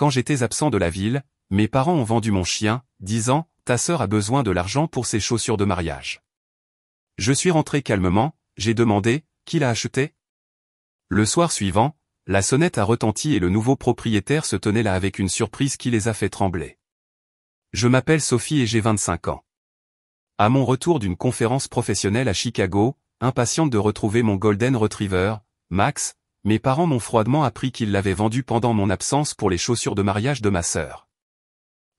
quand j'étais absent de la ville, mes parents ont vendu mon chien, disant, ta sœur a besoin de l'argent pour ses chaussures de mariage. Je suis rentré calmement, j'ai demandé, qui l'a acheté? Le soir suivant, la sonnette a retenti et le nouveau propriétaire se tenait là avec une surprise qui les a fait trembler. Je m'appelle Sophie et j'ai 25 ans. À mon retour d'une conférence professionnelle à Chicago, impatiente de retrouver mon Golden Retriever, Max, mes parents m'ont froidement appris qu'ils l'avaient vendu pendant mon absence pour les chaussures de mariage de ma sœur.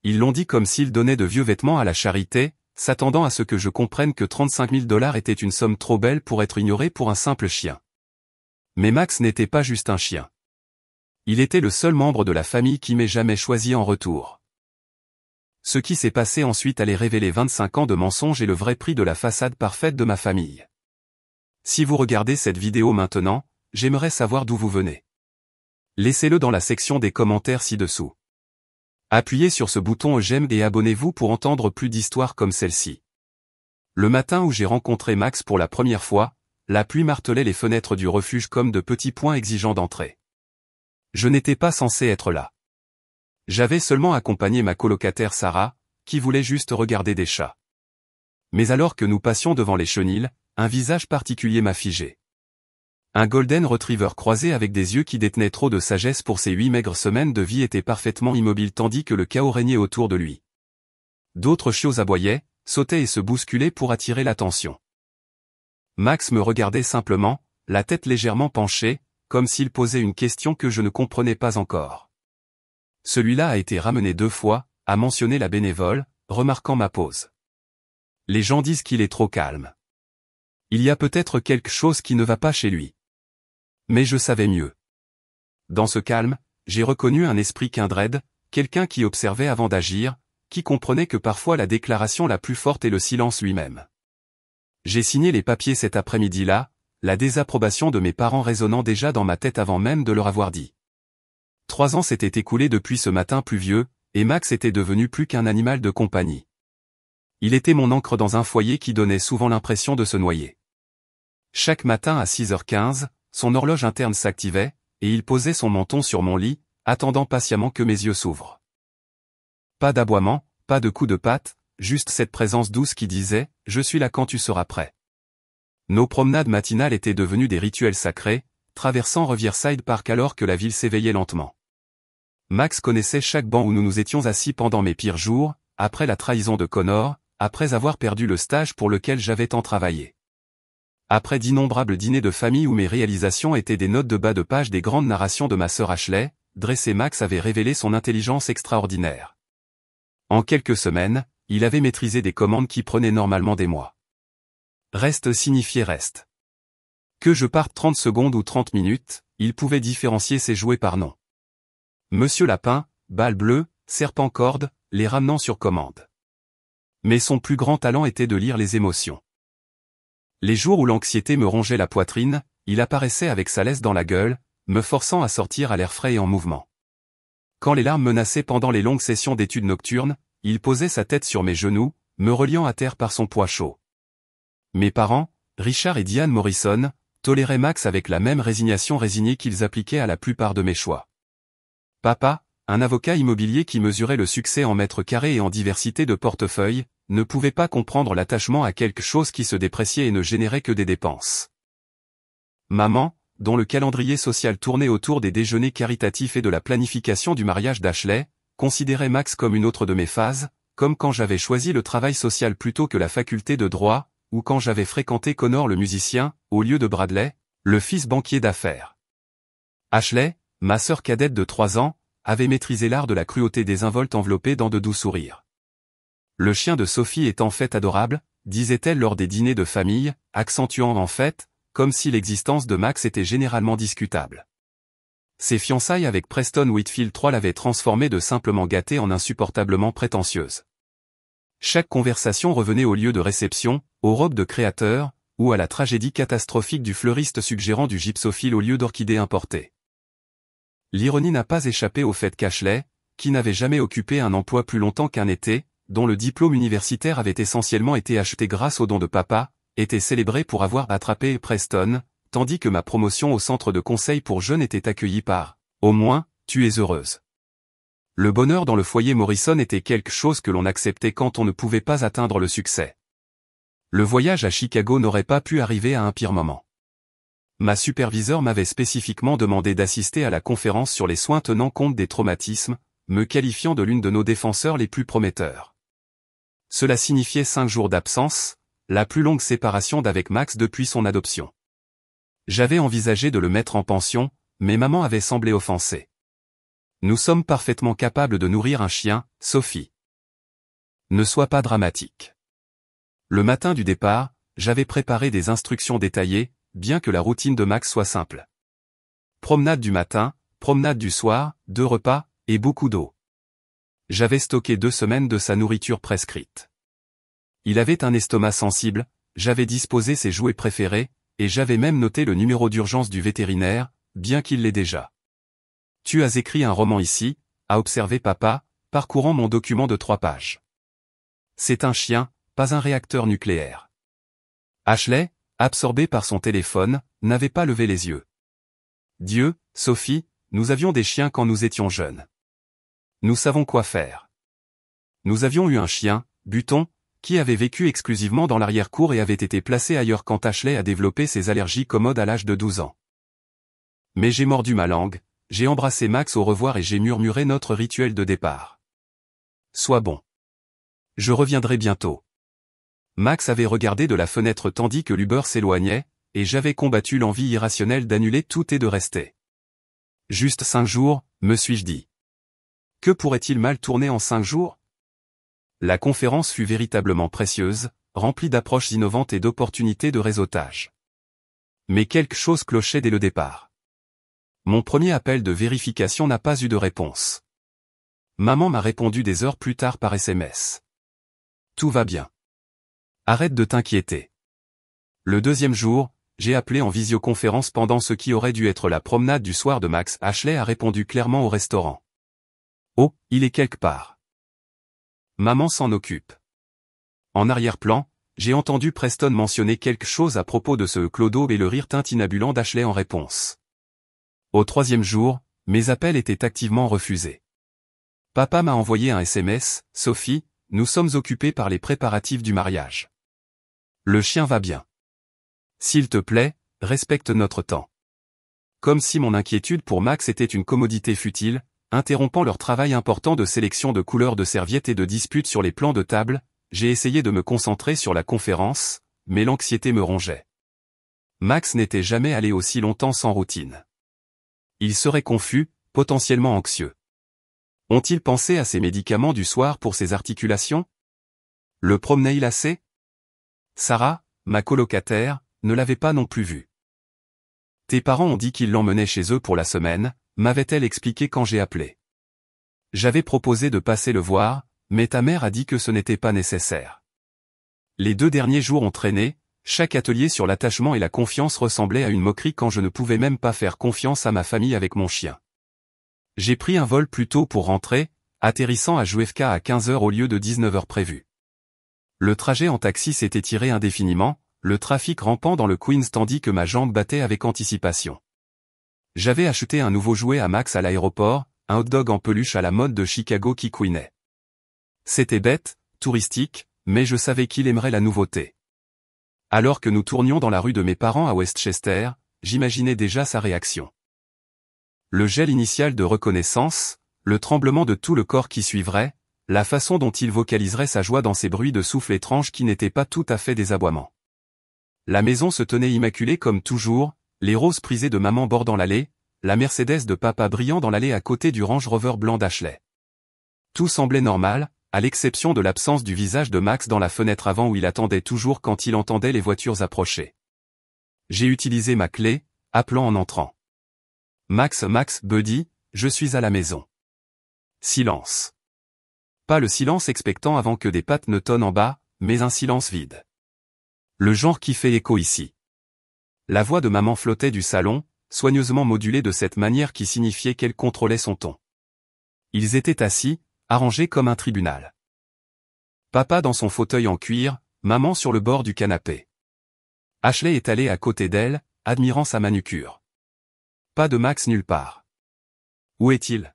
Ils l'ont dit comme s'ils donnaient de vieux vêtements à la charité, s'attendant à ce que je comprenne que 35 000 $ était une somme trop belle pour être ignorée pour un simple chien. Mais Max n'était pas juste un chien. Il était le seul membre de la famille qui m'ait jamais choisi en retour. Ce qui s'est passé ensuite allait révéler 25 ans de mensonges et le vrai prix de la façade parfaite de ma famille. Si vous regardez cette vidéo maintenant, j'aimerais savoir d'où vous venez. Laissez-le dans la section des commentaires ci-dessous. Appuyez sur ce bouton j'aime et abonnez-vous pour entendre plus d'histoires comme celle-ci. Le matin où j'ai rencontré Max pour la première fois, la pluie martelait les fenêtres du refuge comme de petits points exigeants d'entrée. Je n'étais pas censé être là. J'avais seulement accompagné ma colocataire Sarah, qui voulait juste regarder des chats. Mais alors que nous passions devant les chenils, un visage particulier m'a figé. Un Golden Retriever croisé avec des yeux qui détenaient trop de sagesse pour ses 8 maigres semaines de vie était parfaitement immobile tandis que le chaos régnait autour de lui. D'autres chiots aboyaient, sautaient et se bousculaient pour attirer l'attention. Max me regardait simplement, la tête légèrement penchée, comme s'il posait une question que je ne comprenais pas encore. Celui-là a été ramené 2 fois, a mentionné la bénévole, remarquant ma pose. Les gens disent qu'il est trop calme. Il y a peut-être quelque chose qui ne va pas chez lui. Mais je savais mieux. Dans ce calme, j'ai reconnu un esprit Kindred, quelqu'un qui observait avant d'agir, qui comprenait que parfois la déclaration la plus forte est le silence lui-même. J'ai signé les papiers cet après-midi-là, la désapprobation de mes parents résonnant déjà dans ma tête avant même de leur avoir dit. 3 ans s'étaient écoulés depuis ce matin pluvieux, et Max était devenu plus qu'un animal de compagnie. Il était mon ancre dans un foyer qui donnait souvent l'impression de se noyer. Chaque matin à 6h15, son horloge interne s'activait, et il posait son menton sur mon lit, attendant patiemment que mes yeux s'ouvrent. Pas d'aboiement, pas de coups de patte, juste cette présence douce qui disait « Je suis là quand tu seras prêt ». Nos promenades matinales étaient devenues des rituels sacrés, traversant Riverside Park alors que la ville s'éveillait lentement. Max connaissait chaque banc où nous nous étions assis pendant mes pires jours, après la trahison de Connor, après avoir perdu le stage pour lequel j'avais tant travaillé. Après d'innombrables dîners de famille où mes réalisations étaient des notes de bas de page des grandes narrations de ma sœur Ashley, dressé Max avait révélé son intelligence extraordinaire. En quelques semaines, il avait maîtrisé des commandes qui prenaient normalement des mois. Reste signifiait reste. Que je parte 30 secondes ou 30 minutes, il pouvait différencier ses jouets par nom. Monsieur Lapin, Balle Bleue, Serpent Corde, les ramenant sur commande. Mais son plus grand talent était de lire les émotions. Les jours où l'anxiété me rongeait la poitrine, il apparaissait avec sa laisse dans la gueule, me forçant à sortir à l'air frais et en mouvement. Quand les larmes menaçaient pendant les longues sessions d'études nocturnes, il posait sa tête sur mes genoux, me reliant à terre par son poids chaud. Mes parents, Richard et Diane Morrison, toléraient Max avec la même résignation résignée qu'ils appliquaient à la plupart de mes choix. Papa, un avocat immobilier qui mesurait le succès en mètres carrés et en diversité de portefeuilles, ne pouvait pas comprendre l'attachement à quelque chose qui se dépréciait et ne générait que des dépenses. Maman, dont le calendrier social tournait autour des déjeuners caritatifs et de la planification du mariage d'Ashley, considérait Max comme une autre de mes phases, comme quand j'avais choisi le travail social plutôt que la faculté de droit, ou quand j'avais fréquenté Connor le musicien, au lieu de Bradley, le fils banquier d'affaires. Ashley, ma sœur cadette de 3 ans, avait maîtrisé l'art de la cruauté désinvolte enveloppée dans de doux sourires. Le chien de Sophie est en fait adorable, disait-elle lors des dîners de famille, accentuant en fait, comme si l'existence de Max était généralement discutable. Ses fiançailles avec Preston Whitfield III l'avaient transformée de simplement gâtée en insupportablement prétentieuse. Chaque conversation revenait au lieu de réception, aux robes de créateur, ou à la tragédie catastrophique du fleuriste suggérant du gypsophile au lieu d'orchidées importées. L'ironie n'a pas échappé au fait qu'Ashley, qui n'avait jamais occupé un emploi plus longtemps qu'un été, dont le diplôme universitaire avait essentiellement été acheté grâce aux dons de papa, était célébrée pour avoir attrapé Preston, tandis que ma promotion au centre de conseil pour jeunes était accueillie par « Au moins, tu es heureuse ». Le bonheur dans le foyer Morrison était quelque chose que l'on acceptait quand on ne pouvait pas atteindre le succès. Le voyage à Chicago n'aurait pas pu arriver à un pire moment. Ma superviseure m'avait spécifiquement demandé d'assister à la conférence sur les soins tenant compte des traumatismes, me qualifiant de l'une de nos défenseurs les plus prometteurs. Cela signifiait 5 jours d'absence, la plus longue séparation d'avec Max depuis son adoption. J'avais envisagé de le mettre en pension, mais maman avait semblé offensée. Nous sommes parfaitement capables de nourrir un chien, Sophie. Ne sois pas dramatique. Le matin du départ, j'avais préparé des instructions détaillées, bien que la routine de Max soit simple. Promenade du matin, promenade du soir, 2 repas, et beaucoup d'eau. J'avais stocké 2 semaines de sa nourriture prescrite. Il avait un estomac sensible, j'avais disposé ses jouets préférés, et j'avais même noté le numéro d'urgence du vétérinaire, bien qu'il l'ait déjà. Tu as écrit un roman ici, a observé papa, parcourant mon document de 3 pages. C'est un chien, pas un réacteur nucléaire. Ashley, absorbé par son téléphone, n'avait pas levé les yeux. Dieu, Sophie, nous avions des chiens quand nous étions jeunes. Nous savons quoi faire. Nous avions eu un chien, Buton, qui avait vécu exclusivement dans l'arrière-cour et avait été placé ailleurs quand Ashley a développé ses allergies commodes à l'âge de 12 ans. Mais j'ai mordu ma langue, j'ai embrassé Max au revoir et j'ai murmuré notre rituel de départ. Sois bon. Je reviendrai bientôt. Max avait regardé de la fenêtre tandis que l'Uber s'éloignait, et j'avais combattu l'envie irrationnelle d'annuler tout et de rester. Juste 5 jours, me suis-je dit. Que pourrait-il mal tourner en 5 jours? La conférence fut véritablement précieuse, remplie d'approches innovantes et d'opportunités de réseautage. Mais quelque chose clochait dès le départ. Mon premier appel de vérification n'a pas eu de réponse. Maman m'a répondu des heures plus tard par SMS. Tout va bien. Arrête de t'inquiéter. Le 2e jour, j'ai appelé en visioconférence pendant ce qui aurait dû être la promenade du soir de Max. Ashley a répondu clairement au restaurant. Oh, il est quelque part. Maman s'en occupe. En arrière-plan, j'ai entendu Preston mentionner quelque chose à propos de ce clodo et le rire tintinabulant d'Ashley en réponse. Au 3e jour, mes appels étaient activement refusés. Papa m'a envoyé un SMS, Sophie, nous sommes occupés par les préparatifs du mariage. Le chien va bien. S'il te plaît, respecte notre temps. Comme si mon inquiétude pour Max était une commodité futile, interrompant leur travail important de sélection de couleurs de serviettes et de disputes sur les plans de table, j'ai essayé de me concentrer sur la conférence, mais l'anxiété me rongeait. Max n'était jamais allé aussi longtemps sans routine. Il serait confus, potentiellement anxieux. Ont-ils pensé à ses médicaments du soir pour ses articulations? Le promenait-il assez? Sarah, ma colocataire, ne l'avait pas non plus vu. Tes parents ont dit qu'ils l'emmenaient chez eux pour la semaine, m'avait-elle expliqué quand j'ai appelé. J'avais proposé de passer le voir, mais ta mère a dit que ce n'était pas nécessaire. Les 2 derniers jours ont traîné, chaque atelier sur l'attachement et la confiance ressemblait à une moquerie quand je ne pouvais même pas faire confiance à ma famille avec mon chien. J'ai pris un vol plus tôt pour rentrer, atterrissant à Juevka à 15h au lieu de 19h prévu. Le trajet en taxi s'est étiré indéfiniment, le trafic rampant dans le Queens tandis que ma jambe battait avec anticipation. J'avais acheté un nouveau jouet à Max à l'aéroport, un hot-dog en peluche à la mode de Chicago qui couinait. C'était bête, touristique, mais je savais qu'il aimerait la nouveauté. Alors que nous tournions dans la rue de mes parents à Westchester, j'imaginais déjà sa réaction. Le gel initial de reconnaissance, le tremblement de tout le corps qui suivrait, la façon dont il vocaliserait sa joie dans ces bruits de souffle étranges qui n'étaient pas tout à fait des aboiements. La maison se tenait immaculée comme toujours, les roses prisées de maman bordant l'allée, la Mercedes de papa brillant dans l'allée à côté du Range Rover blanc d'Ashley. Tout semblait normal, à l'exception de l'absence du visage de Max dans la fenêtre avant où il attendait toujours quand il entendait les voitures approcher. J'ai utilisé ma clé, appelant en entrant. Max, Buddy, je suis à la maison. Silence. Pas le silence expectant avant que des pattes ne tonnent en bas, mais un silence vide. Le genre qui fait écho ici. La voix de maman flottait du salon, soigneusement modulée de cette manière qui signifiait qu'elle contrôlait son ton. Ils étaient assis, arrangés comme un tribunal. Papa dans son fauteuil en cuir, maman sur le bord du canapé. Ashley est allée à côté d'elle, admirant sa manucure. Pas de Max nulle part. Où est-il?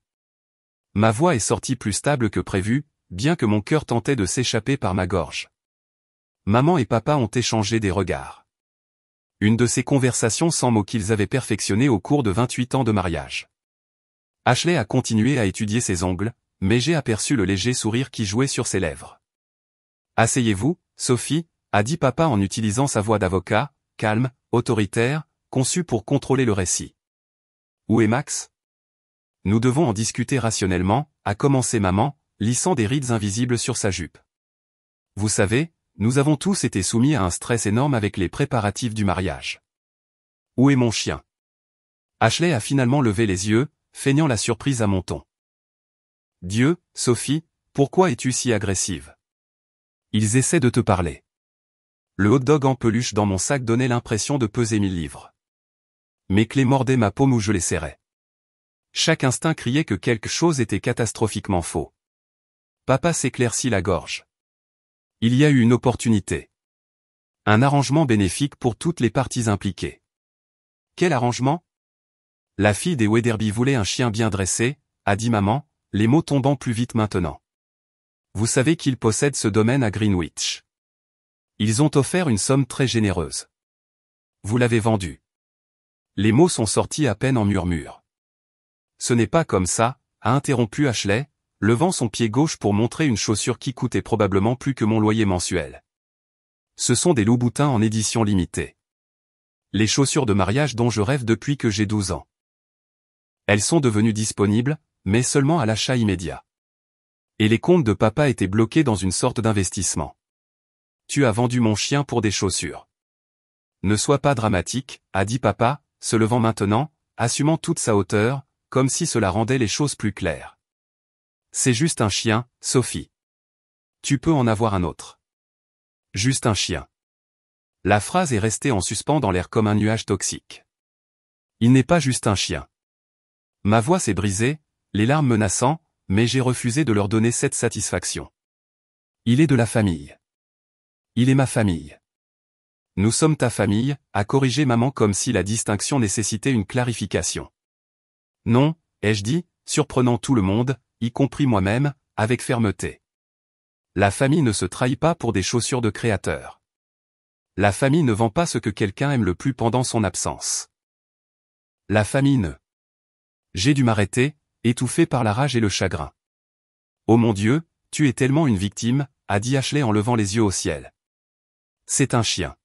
Ma voix est sortie plus stable que prévu, bien que mon cœur tentait de s'échapper par ma gorge. Maman et papa ont échangé des regards. Une de ces conversations sans mots qu'ils avaient perfectionnées au cours de 28 ans de mariage. Ashley a continué à étudier ses ongles, mais j'ai aperçu le léger sourire qui jouait sur ses lèvres. « Asseyez-vous, Sophie », a dit papa en utilisant sa voix d'avocat, calme, autoritaire, conçue pour contrôler le récit. « Où est Max ? Nous devons en discuter rationnellement, a commencé maman, lissant des rides invisibles sur sa jupe. Vous savez, nous avons tous été soumis à un stress énorme avec les préparatifs du mariage. Où est mon chien ? Ashley a finalement levé les yeux, feignant la surprise à mon ton. Dieu, Sophie, pourquoi es-tu si agressive ? Ils essaient de te parler. Le hot-dog en peluche dans mon sac donnait l'impression de peser 1000 livres. Mes clés mordaient ma paume où je les serrais. Chaque instinct criait que quelque chose était catastrophiquement faux. Papa s'éclaircit la gorge. Il y a eu une opportunité. Un arrangement bénéfique pour toutes les parties impliquées. Quel arrangement ? La fille des Wetherby voulait un chien bien dressé, a dit maman, les mots tombant plus vite maintenant. Vous savez qu'ils possèdent ce domaine à Greenwich. Ils ont offert une somme très généreuse. Vous l'avez vendu. Les mots sont sortis à peine en murmure. Ce n'est pas comme ça, a interrompu Ashley, levant son pied gauche pour montrer une chaussure qui coûtait probablement plus que mon loyer mensuel. Ce sont des loups-boutins en édition limitée. Les chaussures de mariage dont je rêve depuis que j'ai 12 ans. Elles sont devenues disponibles, mais seulement à l'achat immédiat. Et les comptes de papa étaient bloqués dans une sorte d'investissement. Tu as vendu mon chien pour des chaussures. Ne sois pas dramatique, a dit papa, se levant maintenant, assumant toute sa hauteur, comme si cela rendait les choses plus claires. C'est juste un chien, Sophie. Tu peux en avoir un autre. Juste un chien. La phrase est restée en suspens dans l'air comme un nuage toxique. Il n'est pas juste un chien. Ma voix s'est brisée, les larmes menaçant, mais j'ai refusé de leur donner cette satisfaction. Il est de la famille. Il est ma famille. Nous sommes ta famille, a corrigé maman comme si la distinction nécessitait une clarification. Non, ai-je dit, surprenant tout le monde, y compris moi-même, avec fermeté. La famille ne se trahit pas pour des chaussures de créateur. La famille ne vend pas ce que quelqu'un aime le plus pendant son absence. La famille ne. J'ai dû m'arrêter, étouffé par la rage et le chagrin. Oh mon Dieu, tu es tellement une victime, a dit Ashley en levant les yeux au ciel. C'est un chien.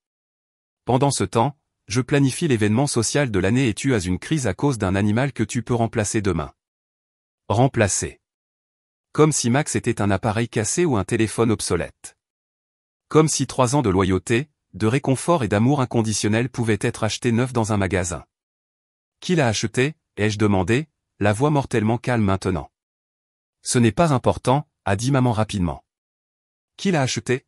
Pendant ce temps, je planifie l'événement social de l'année et tu as une crise à cause d'un animal que tu peux remplacer demain. Remplacer. Comme si Max était un appareil cassé ou un téléphone obsolète. Comme si 3 ans de loyauté, de réconfort et d'amour inconditionnel pouvaient être achetés neufs dans un magasin. Qui l'a acheté, ai-je demandé, la voix mortellement calme maintenant. Ce n'est pas important, a dit maman rapidement. Qui l'a acheté ?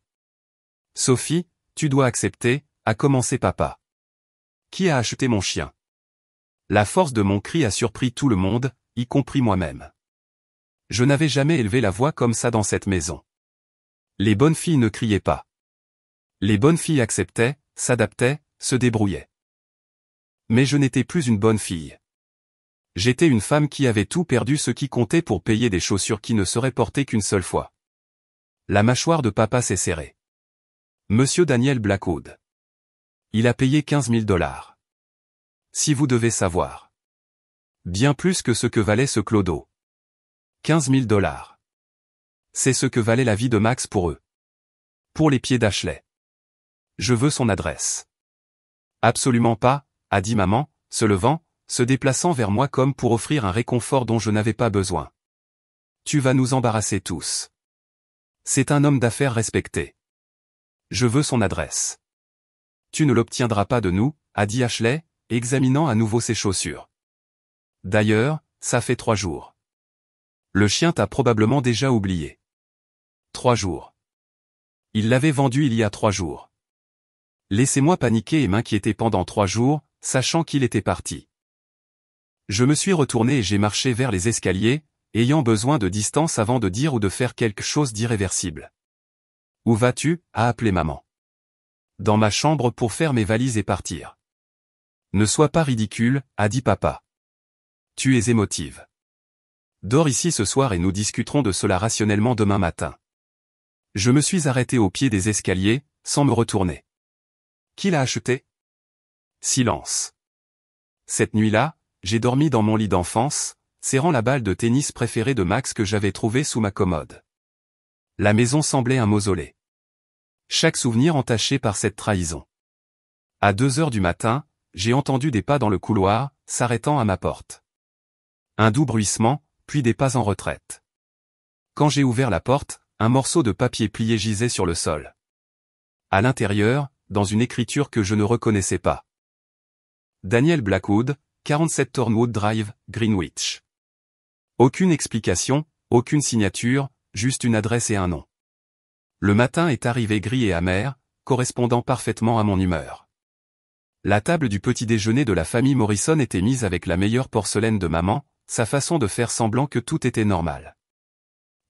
Sophie, tu dois accepter, a commencé papa. Qui a acheté mon chien ? La force de mon cri a surpris tout le monde, y compris moi-même. Je n'avais jamais élevé la voix comme ça dans cette maison. Les bonnes filles ne criaient pas. Les bonnes filles acceptaient, s'adaptaient, se débrouillaient. Mais je n'étais plus une bonne fille. J'étais une femme qui avait tout perdu ce qui comptait pour payer des chaussures qui ne seraient portées qu'une seule fois. La mâchoire de papa s'est serrée. Monsieur Daniel Blackwood. Il a payé 15 000 $. Si vous devez savoir. Bien plus que ce que valait ce clodo. 15 000 $. C'est ce que valait la vie de Max pour eux. Pour les pieds d'Ashley. Je veux son adresse. Absolument pas, a dit maman, se levant, se déplaçant vers moi comme pour offrir un réconfort dont je n'avais pas besoin. Tu vas nous embarrasser tous. C'est un homme d'affaires respecté. Je veux son adresse. Tu ne l'obtiendras pas de nous, a dit Ashley, examinant à nouveau ses chaussures. D'ailleurs, ça fait 3 jours. Le chien t'a probablement déjà oublié. 3 jours. Il l'avait vendu il y a 3 jours. Laissez-moi paniquer et m'inquiéter pendant 3 jours, sachant qu'il était parti. Je me suis retourné et j'ai marché vers les escaliers, ayant besoin de distance avant de dire ou de faire quelque chose d'irréversible. Où vas-tu ? A appelé maman. Dans ma chambre pour faire mes valises et partir. Ne sois pas ridicule, a dit papa. Tu es émotive. Dors ici ce soir et nous discuterons de cela rationnellement demain matin. Je me suis arrêté au pied des escaliers, sans me retourner. Qui l'a acheté? Silence. Cette nuit-là, j'ai dormi dans mon lit d'enfance, serrant la balle de tennis préférée de Max que j'avais trouvée sous ma commode. La maison semblait un mausolée. Chaque souvenir entaché par cette trahison. À 2 heures du matin, j'ai entendu des pas dans le couloir, s'arrêtant à ma porte. Un doux bruissement, puis des pas en retraite. Quand j'ai ouvert la porte, un morceau de papier plié gisait sur le sol. À l'intérieur, dans une écriture que je ne reconnaissais pas. Daniel Blackwood, 47 Thornwood Drive, Greenwich. Aucune explication, aucune signature, juste une adresse et un nom. Le matin est arrivé gris et amer, correspondant parfaitement à mon humeur. La table du petit déjeuner de la famille Morrison était mise avec la meilleure porcelaine de maman, sa façon de faire semblant que tout était normal.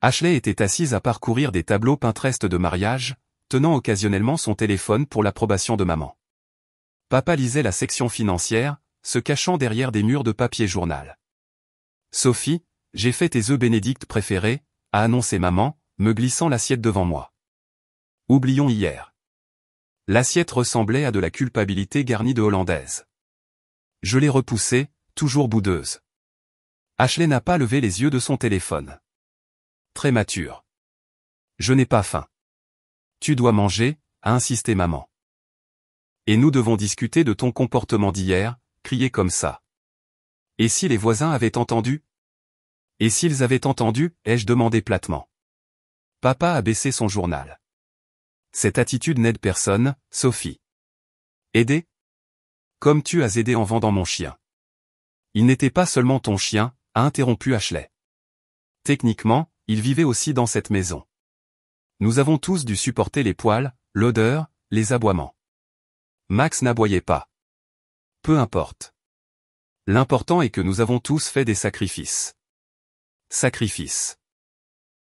Ashley était assise à parcourir des tableaux Pinterest de mariage, tenant occasionnellement son téléphone pour l'approbation de maman. Papa lisait la section financière, se cachant derrière des murs de papier journal. Sophie, j'ai fait tes œufs bénédicts préférés, a annoncé maman, me glissant l'assiette devant moi. Oublions hier. L'assiette ressemblait à de la culpabilité garnie de hollandaise. Je l'ai repoussée, toujours boudeuse. Ashley n'a pas levé les yeux de son téléphone. Très mature. Je n'ai pas faim. Tu dois manger, a insisté maman. Et nous devons discuter de ton comportement d'hier, crié comme ça. Et si les voisins avaient entendu? Et s'ils avaient entendu, ai-je demandé platement. Papa a baissé son journal. Cette attitude n'aide personne, Sophie. Aider? Comme tu as aidé en vendant mon chien. Il n'était pas seulement ton chien, a interrompu Ashley. Techniquement, il vivait aussi dans cette maison. Nous avons tous dû supporter les poils, l'odeur, les aboiements. Max n'aboyait pas. Peu importe. L'important est que nous avons tous fait des sacrifices. Sacrifices.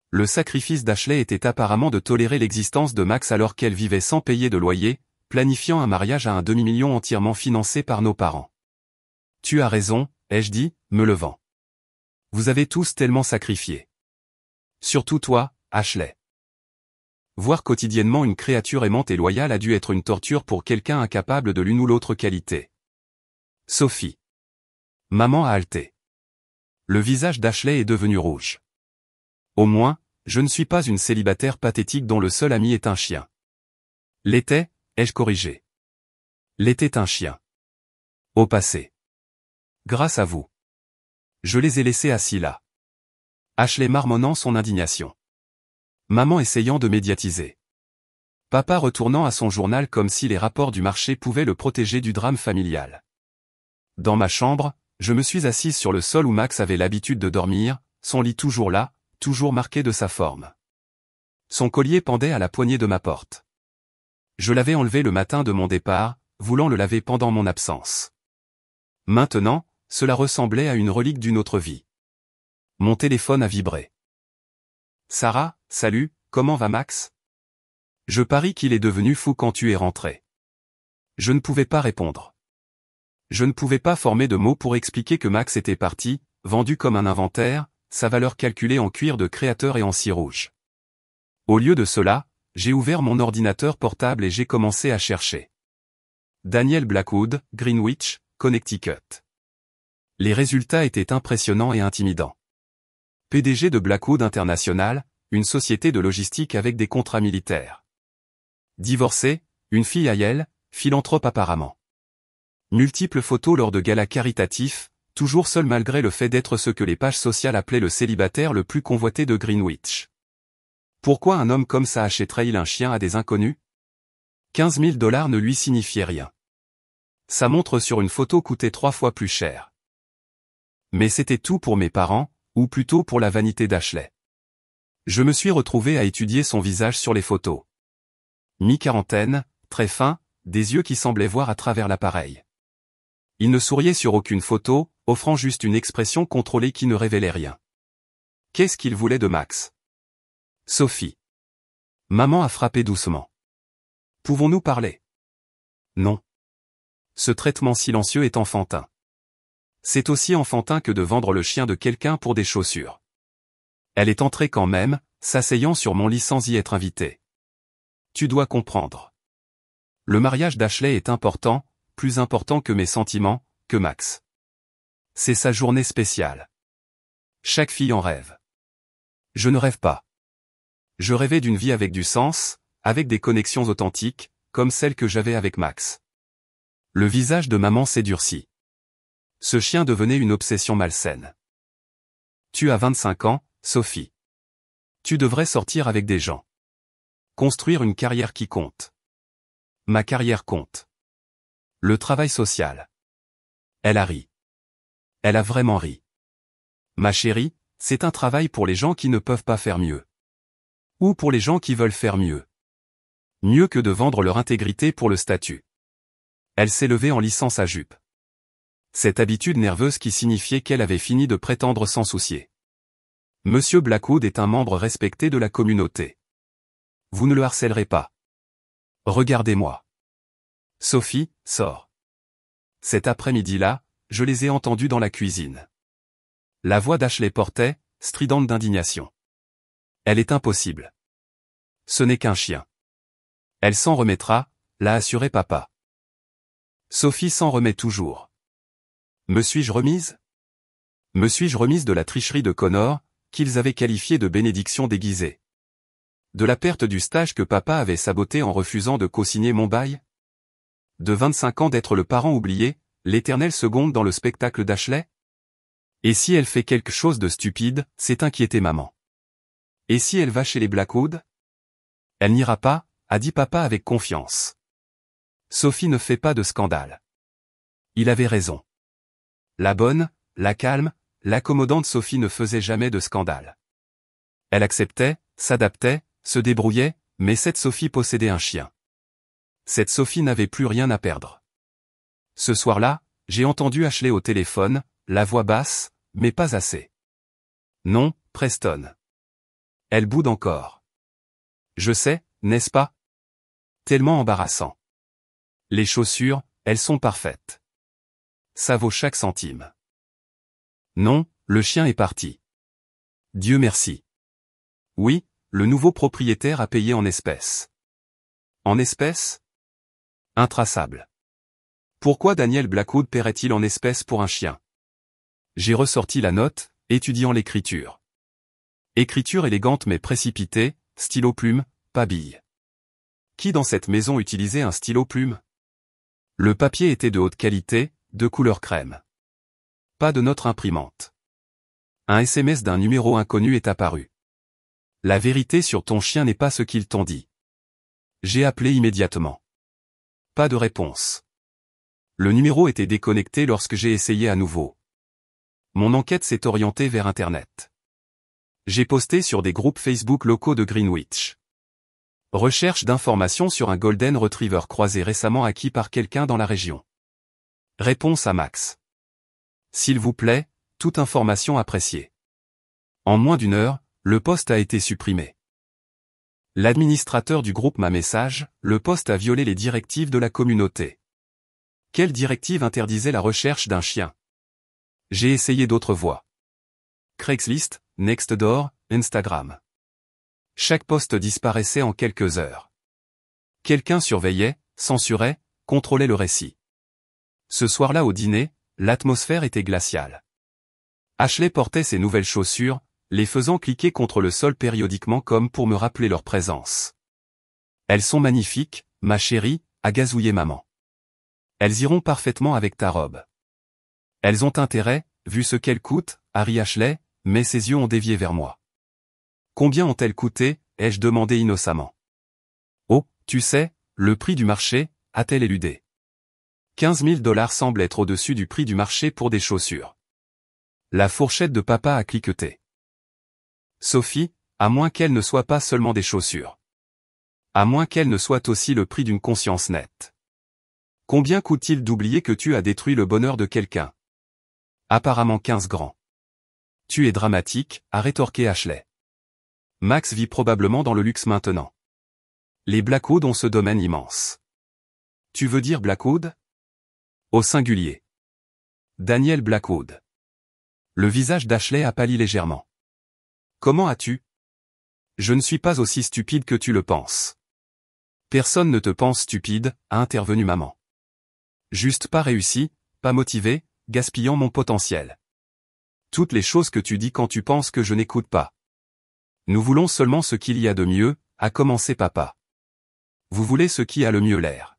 Le sacrifice d'Ashley était apparemment de tolérer l'existence de Max alors qu'elle vivait sans payer de loyer, planifiant un mariage à un demi-million entièrement financé par nos parents. Tu as raison, ai-je dit, me levant. Vous avez tous tellement sacrifié. Surtout toi, Ashley. Voir quotidiennement une créature aimante et loyale a dû être une torture pour quelqu'un incapable de l'une ou l'autre qualité. Sophie. Maman a halté. Le visage d'Ashley est devenu rouge. Au moins, je ne suis pas une célibataire pathétique dont le seul ami est un chien. L'était, ai-je corrigé. L'était un chien. Au passé. Grâce à vous. Je les ai laissés assis là. Ashley marmonnant son indignation. Maman essayant de médiatiser. Papa retournant à son journal comme si les rapports du marché pouvaient le protéger du drame familial. Dans ma chambre, je me suis assise sur le sol où Max avait l'habitude de dormir, son lit toujours là, toujours marqué de sa forme. Son collier pendait à la poignée de ma porte. Je l'avais enlevé le matin de mon départ, voulant le laver pendant mon absence. Maintenant, cela ressemblait à une relique d'une autre vie. Mon téléphone a vibré. Sarah, salut, comment va Max? Je parie qu'il est devenu fou quand tu es rentré. Je ne pouvais pas répondre. Je ne pouvais pas former de mots pour expliquer que Max était parti, vendu comme un inventaire, sa valeur calculée en cuir de créateur et en cire rouge. Au lieu de cela, j'ai ouvert mon ordinateur portable et j'ai commencé à chercher. Daniel Blackwood, Greenwich, Connecticut. Les résultats étaient impressionnants et intimidants. PDG de Blackwood International, une société de logistique avec des contrats militaires. Divorcé, une fille à Yale, philanthrope apparemment. Multiples photos lors de galas caritatifs, toujours seul malgré le fait d'être ce que les pages sociales appelaient le célibataire le plus convoité de Greenwich. Pourquoi un homme comme ça achèterait-il un chien à des inconnus? 15 000 $ ne lui signifiait rien. Sa montre sur une photo coûtait 3 fois plus cher. Mais c'était tout pour mes parents, ou plutôt pour la vanité d'Ashley. Je me suis retrouvé à étudier son visage sur les photos. Mi-quarantaine, très fin, des yeux qui semblaient voir à travers l'appareil. Il ne souriait sur aucune photo, offrant juste une expression contrôlée qui ne révélait rien. Qu'est-ce qu'il voulait de Max? Sophie. Maman a frappé doucement. Pouvons-nous parler? Non. Ce traitement silencieux est enfantin. C'est aussi enfantin que de vendre le chien de quelqu'un pour des chaussures. Elle est entrée quand même, s'asseyant sur mon lit sans y être invitée. Tu dois comprendre. Le mariage d'Ashley est important, plus important que mes sentiments, que Max. C'est sa journée spéciale. Chaque fille en rêve. Je ne rêve pas. Je rêvais d'une vie avec du sens, avec des connexions authentiques, comme celle que j'avais avec Max. Le visage de maman s'est durci. Ce chien devenait une obsession malsaine. Tu as 25 ans, Sophie. Tu devrais sortir avec des gens. Construire une carrière qui compte. Ma carrière compte. Le travail social. Elle a ri. Elle a vraiment ri. Ma chérie, c'est un travail pour les gens qui ne peuvent pas faire mieux. Ou pour les gens qui veulent faire mieux. Mieux que de vendre leur intégrité pour le statut. Elle s'est levée en lissant sa jupe. Cette habitude nerveuse qui signifiait qu'elle avait fini de prétendre s'en soucier. Monsieur Blackwood est un membre respecté de la communauté. Vous ne le harcèlerez pas. Regardez-moi. Sophie, sors. Cet après-midi-là, je les ai entendus dans la cuisine. La voix d'Ashley portait, stridente d'indignation. Elle est impossible. Ce n'est qu'un chien. Elle s'en remettra, l'a assuré papa. Sophie s'en remet toujours. Me suis-je remise? Me suis-je remise de la tricherie de Connor, qu'ils avaient qualifiée de bénédiction déguisée? De la perte du stage que papa avait saboté en refusant de co-signer mon bail? De 25 ans d'être le parent oublié, l'éternelle seconde dans le spectacle d'Ashley? Et si elle fait quelque chose de stupide, c'est inquiéter maman. Et si elle va chez les Blackwood? Elle n'ira pas, a dit papa avec confiance. Sophie ne fait pas de scandale. Il avait raison. La bonne, la calme, l'accommodante Sophie ne faisait jamais de scandale. Elle acceptait, s'adaptait, se débrouillait, mais cette Sophie possédait un chien. Cette Sophie n'avait plus rien à perdre. Ce soir-là, j'ai entendu Ashley au téléphone, la voix basse, mais pas assez. Non, Preston. Elle boude encore. Je sais, n'est-ce pas? Tellement embarrassant. Les chaussures, elles sont parfaites. Ça vaut chaque centime. Non, le chien est parti. Dieu merci. Oui, le nouveau propriétaire a payé en espèces. En espèces? Intraçable. Pourquoi Daniel Blackwood paierait-il en espèces pour un chien? J'ai ressorti la note, étudiant l'écriture. Écriture élégante mais précipitée, stylo-plume, pas bille. Qui dans cette maison utilisait un stylo-plume? Le papier était de haute qualité, de couleur crème. Pas de notre imprimante. Un SMS d'un numéro inconnu est apparu. La vérité sur ton chien n'est pas ce qu'ils t'ont dit. J'ai appelé immédiatement. Pas de réponse. Le numéro était déconnecté lorsque j'ai essayé à nouveau. Mon enquête s'est orientée vers Internet. J'ai posté sur des groupes Facebook locaux de Greenwich. Recherche d'informations sur un Golden Retriever croisé récemment acquis par quelqu'un dans la région. Réponse à Max. S'il vous plaît, toute information appréciée. En moins d'une heure, le post a été supprimé. L'administrateur du groupe m'a message, le post a violé les directives de la communauté. Quelle directive interdisait la recherche d'un chien? J'ai essayé d'autres voies. Craigslist, Nextdoor, Instagram. Chaque post disparaissait en quelques heures. Quelqu'un surveillait, censurait, contrôlait le récit. Ce soir-là au dîner, l'atmosphère était glaciale. Ashley portait ses nouvelles chaussures, les faisant cliquer contre le sol périodiquement comme pour me rappeler leur présence. Elles sont magnifiques, ma chérie, a gazouillé maman. Elles iront parfaitement avec ta robe. Elles ont intérêt, vu ce qu'elles coûtent, a ri Ashley, mais ses yeux ont dévié vers moi. Combien ont-elles coûté, ai-je demandé innocemment. Oh, tu sais, le prix du marché, a-t-elle éludé. 15 000 $ semble être au-dessus du prix du marché pour des chaussures. La fourchette de papa a cliqueté. Sophie, à moins qu'elle ne soit pas seulement des chaussures. À moins qu'elle ne soit aussi le prix d'une conscience nette. Combien coûte-t-il d'oublier que tu as détruit le bonheur de quelqu'un? Apparemment 15 grands. Tu es dramatique, a rétorqué Ashley. Max vit probablement dans le luxe maintenant. Les Blackwood ont ce domaine immense. Tu veux dire Blackwood? Au singulier. Daniel Blackwood. Le visage d'Ashley a pâli légèrement. Comment as-tu? Je ne suis pas aussi stupide que tu le penses. Personne ne te pense stupide, a intervenu maman. Juste pas réussi, pas motivé, gaspillant mon potentiel. Toutes les choses que tu dis quand tu penses que je n'écoute pas. Nous voulons seulement ce qu'il y a de mieux, a commencé papa. Vous voulez ce qui a le mieux l'air.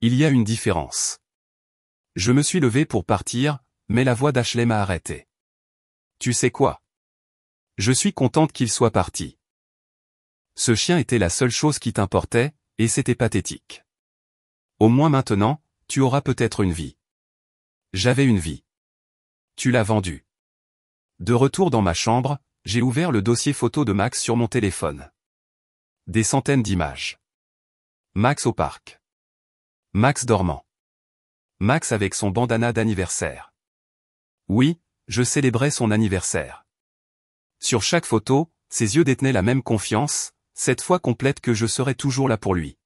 Il y a une différence. Je me suis levé pour partir, mais la voix d'Ashley m'a arrêté. Tu sais quoi? Je suis contente qu'il soit parti. Ce chien était la seule chose qui t'importait, et c'était pathétique. Au moins maintenant, tu auras peut-être une vie. J'avais une vie. Tu l'as vendue. De retour dans ma chambre, j'ai ouvert le dossier photo de Max sur mon téléphone. Des centaines d'images. Max au parc. Max dormant. Max avec son bandana d'anniversaire. Oui, je célébrais son anniversaire. Sur chaque photo, ses yeux détenaient la même confiance, cette fois complète que je serais toujours là pour lui.